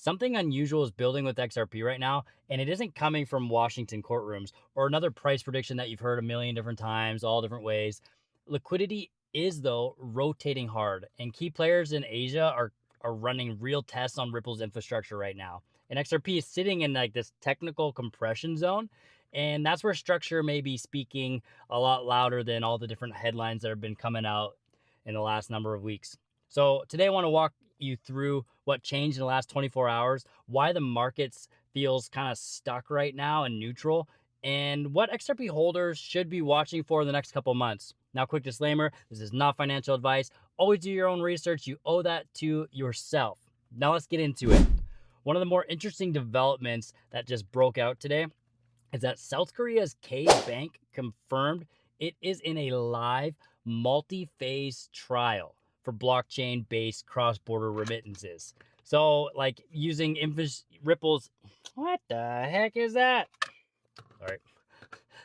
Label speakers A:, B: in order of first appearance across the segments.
A: Something unusual is building with XRP right now, and it isn't coming from Washington courtrooms or another price prediction that you've heard a million different times, all different ways. Liquidity is, though, rotating hard, and key players in Asia are running real tests on Ripple's infrastructure right now. And XRP is sitting in like this technical compression zone, and that's where structure may be speaking a lot louder than all the different headlines that have been coming out in the last number of weeks. So today I want to walk you through what changed in the last 24 hours, why the markets feels kind of stuck right now and neutral, and what XRP holders should be watching for in the next couple months. Now, quick disclaimer, this is not financial advice. Always do your own research. You owe that to yourself. Now let's get into it. One of the more interesting developments that just broke out today is that South Korea's KBank confirmed it is in a live multi-phase trial for blockchain-based cross-border remittances. So, like using Ripple's, what the heck is that? All right,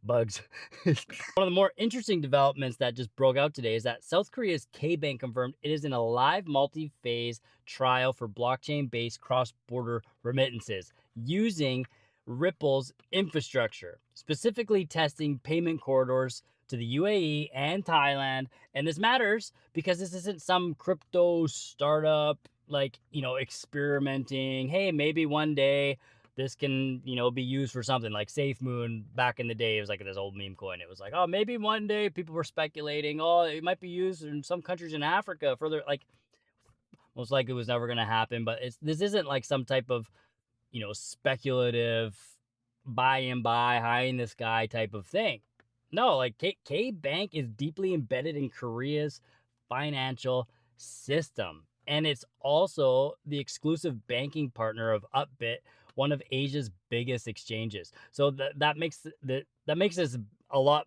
A: bugs. One of the more interesting developments that just broke out today is that South Korea's KBank confirmed it is in a live multi-phase trial for blockchain-based cross-border remittances using Ripple's infrastructure, specifically testing payment corridors to the UAE and Thailand. And this matters because this isn't some crypto startup, like, experimenting. Hey, maybe one day this can, be used for something like Safe Moon back in the day. It was like this old meme coin. It was like, oh, maybe one day people were speculating, oh, it might be used in some countries in Africa further. Like, most likely it was never going to happen. But this isn't like some type of, speculative buy and buy high in the sky type of thing. No, like KBank is deeply embedded in Korea's financial system. And it's also the exclusive banking partner of Upbit, one of Asia's biggest exchanges. So that makes this a lot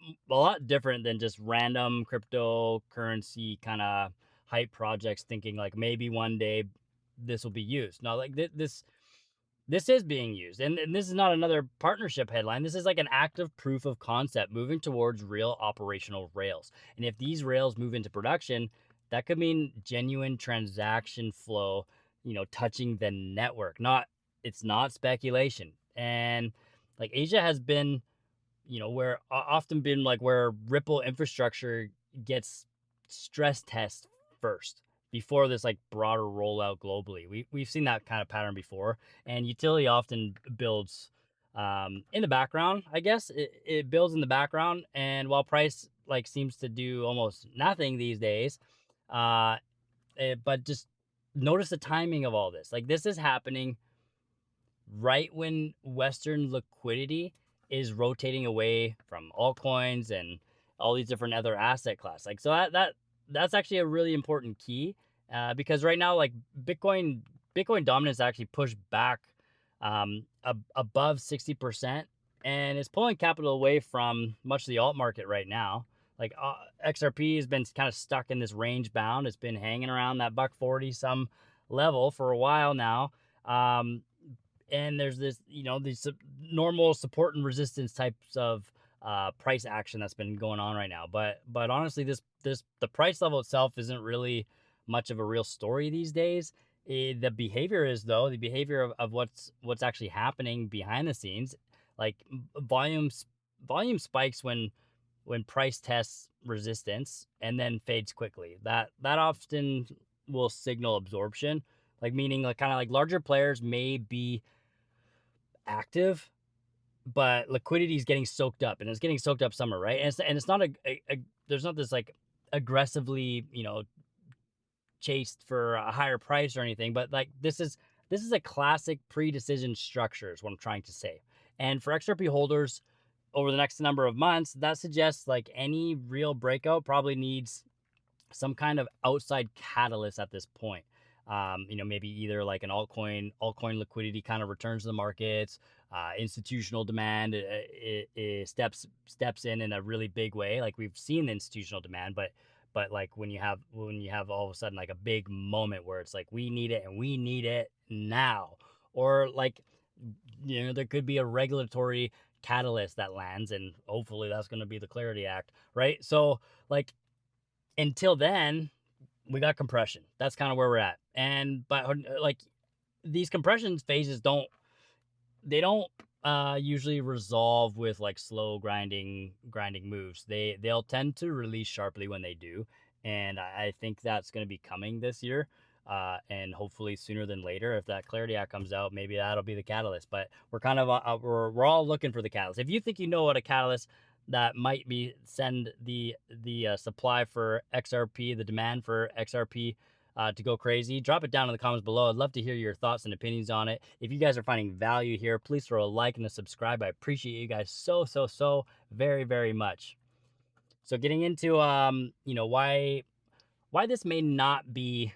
A: different than just random cryptocurrency kind of hype projects thinking like maybe one day this will be used. No, like this is being used. And this is not another partnership headline. This is like an active proof of concept moving towards real operational rails. And if these rails move into production, that could mean genuine transaction flow, touching the network. It's not speculation. And like Asia has been, where often been like where Ripple infrastructure gets stress test first before this like broader rollout globally. We've seen that kind of pattern before, and utility often builds in the background. I guess it builds in the background, and while price like seems to do almost nothing these days, but just notice the timing of all this. Like this is happening right when Western liquidity is rotating away from altcoins and all these different other asset class. Like so that's actually a really important key because right now like Bitcoin dominance actually pushed back above 60%, and it's pulling capital away from much of the alt market right now. Like XRP has been kind of stuck in this range bound. It's been hanging around that $140 some level for a while now. And there's this, these normal support and resistance types of price action that's been going on right now. But honestly, the price level itself isn't really much of a real story these days. The behavior is, though, the behavior of what's actually happening behind the scenes. Like volume spikes when price tests resistance and then fades quickly. That often will signal absorption, like meaning like kind of like larger players may be active, but liquidity is getting soaked up, and it's getting soaked up somewhere, right? And it's not there's not this like aggressively, chased for a higher price or anything, but like this is a classic pre-decision structure is what I'm trying to say. And for XRP holders over the next number of months, that suggests like any real breakout probably needs some kind of outside catalyst at this point. Maybe either like an altcoin liquidity kind of returns to the markets, institutional demand it steps in a really big way. Like we've seen the institutional demand, but like when you have all of a sudden like a big moment where it's like we need it and we need it now, or like there could be a regulatory catalyst that lands, and hopefully that's going to be the Clarity Act, right? So like until then we got compression. That's kind of where we're at. But like these compression phases don't usually resolve with like slow grinding moves. They'll tend to release sharply when they do, and I think that's going to be coming this year. And hopefully sooner than later, if that Clarity Act comes out, maybe that'll be the catalyst. But we're kind of we're all looking for the catalyst. If you think you know what a catalyst that might be, send the supply for XRP, the demand for XRP to go crazy, drop it down in the comments below. I'd love to hear your thoughts and opinions on it. If you guys are finding value here, please throw a like and a subscribe. I appreciate you guys so very, very much. So getting into why this may not be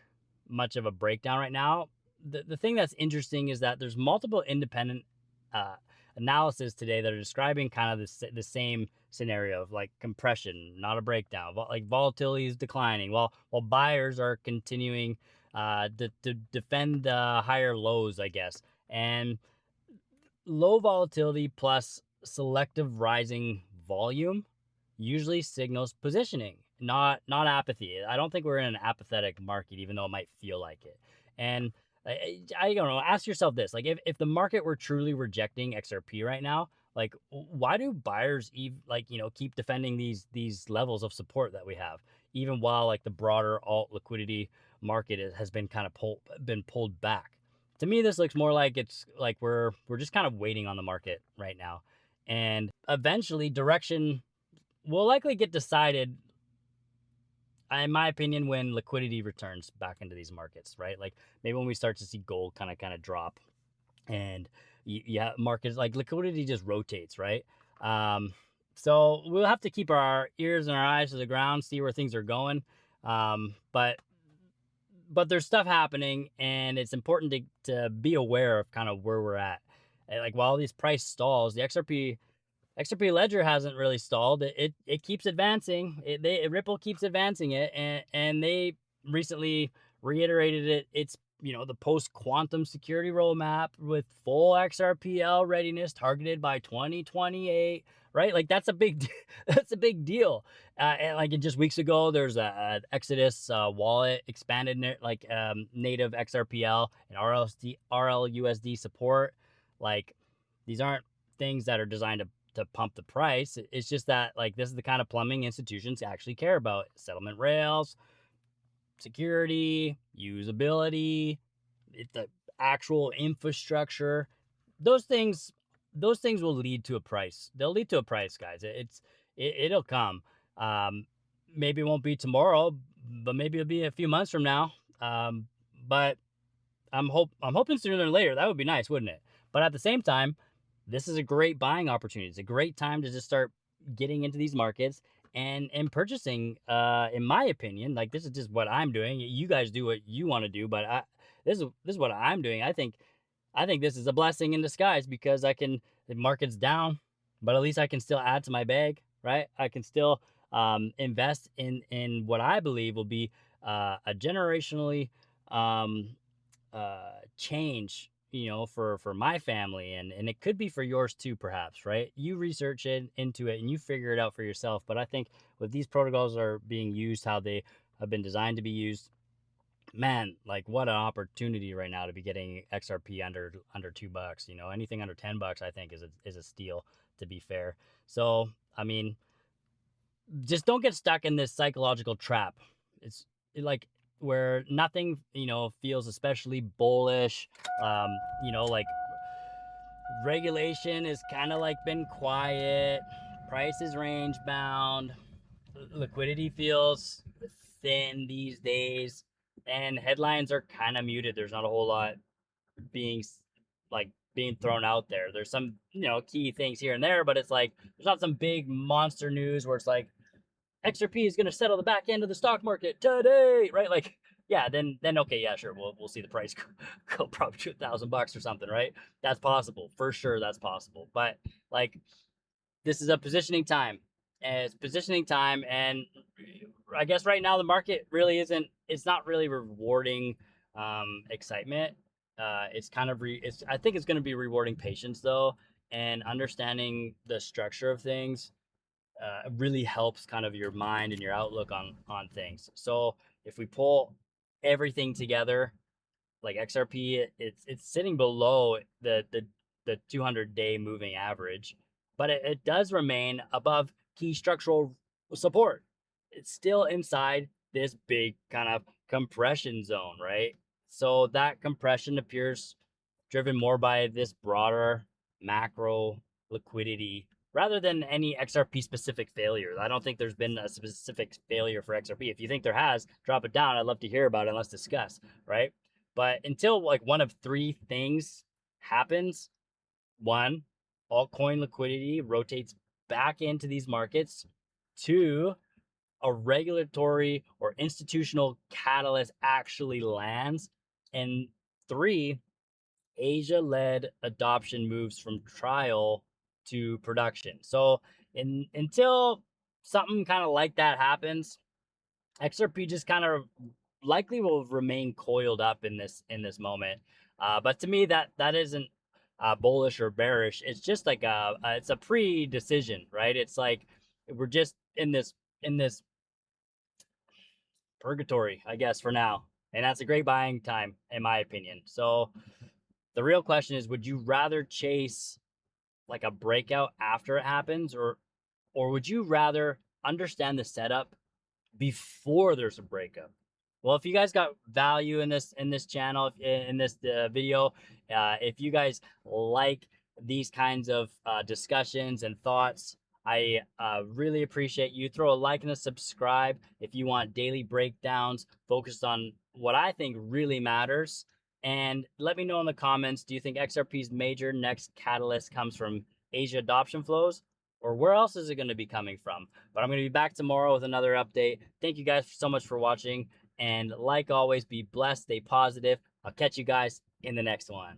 A: much of a breakdown right now. The thing that's interesting is that there's multiple independent uh, analysis today that are describing kind of the same scenario of like compression, not a breakdown. Like volatility is declining, while buyers are continuing to defend higher lows, I guess. And low volatility plus selective rising volume usually signals positioning, not apathy. I don't think we're in an apathetic market, even though it might feel like it. And I don't know. Ask yourself this: like, if the market were truly rejecting XRP right now, like, why do buyers keep defending these levels of support that we have, even while like the broader alt liquidity market has been kind of pulled back? To me, this looks more like it's like we're just kind of waiting on the market right now, and eventually direction will likely get decided, in my opinion, when liquidity returns back into these markets, right? Like maybe when we start to see gold kind of drop, and yeah, markets like liquidity just rotates, right? Um, so we'll have to keep our ears and our eyes to the ground, see where things are going. But there's stuff happening, and it's important to be aware of kind of where we're at. And like while these price stalls, the XRP ledger hasn't really stalled. It keeps advancing. Ripple keeps advancing it, and they recently reiterated it's the post quantum security roadmap with full XRPL readiness targeted by 2028. Right, like that's a big that's a big deal. And like just weeks ago, there's a Exodus wallet expanded native XRPL and RLUSD support. Like these aren't things that are designed to pump the price. It's just that like this is the kind of plumbing institutions actually care about: settlement rails, security, usability, the actual infrastructure. Those things, those things will lead to a price. They'll lead to a price, guys. It'll come. Um, Maybe it won't be tomorrow, but maybe it'll be a few months from now. But I'm hoping sooner than later. That would be nice, wouldn't it? But at the same time, this is a great buying opportunity. It's a great time to just start getting into these markets and purchasing. In my opinion, like this is just what I'm doing. You guys do what you want to do, but this is what I'm doing. I think this is a blessing in disguise because the market's down, but at least I can still add to my bag, right? I can still invest in what I believe will be a generationally change, for my family, and it could be for yours too, perhaps, right? You research it into it and you figure it out for yourself. But I think with these protocols are being used how they have been designed to be used, man, like what an opportunity right now to be getting XRP under $2. Anything under $10 I think is a steal, to be fair. So I mean, just don't get stuck in this psychological trap. It's like where nothing, feels especially bullish. Like regulation is kind of like been quiet. Price is range bound. Liquidity feels thin these days. And headlines are kind of muted. There's not a whole lot being being thrown out there. There's some, key things here and there, but it's like there's not some big monster news where it's like XRP is going to settle the back end of the stock market today, right? Like, yeah, then okay, yeah, sure, we'll see the price go probably to $1,000 or something, right? That's possible for sure. That's possible, but like this is a positioning time, and it's positioning time, and I guess right now the market really isn't. It's not really rewarding excitement. It's kind of it's. I think it's going to be rewarding patience though, and understanding the structure of things really helps kind of your mind and your outlook on things. So if we pull everything together, like XRP, it's sitting below the 200-day moving average, but it does remain above key structural support. It's still inside this big kind of compression zone, right? So that compression appears driven more by this broader macro liquidity rather than any XRP specific failure. I don't think there's been a specific failure for XRP. If you think there has, drop it down. I'd love to hear about it and let's discuss, right? But until like one of three things happens, one, altcoin liquidity rotates back into these markets. Two, a regulatory or institutional catalyst actually lands. And three, Asia-led adoption moves from trial to production. So until something kind of like that happens, XRP just kind of likely will remain coiled up in this moment. But to me, that isn't bullish or bearish. It's just like it's a pre-decision, right? It's like we're just in this purgatory, I guess, for now, and that's a great buying time, in my opinion. So the real question is, would you rather chase like a breakout after it happens, or would you rather understand the setup before there's a breakup? Well, if you guys got value in this channel, in this video, if you guys like these kinds of discussions and thoughts, I really appreciate you. Throw a like and a subscribe if you want daily breakdowns focused on what I think really matters. And let me know in the comments, do you think XRP's major next catalyst comes from Asia adoption flows? Or where else is it going to be coming from? But I'm going to be back tomorrow with another update. Thank you guys so much for watching. And like always, be blessed, stay positive. I'll catch you guys in the next one.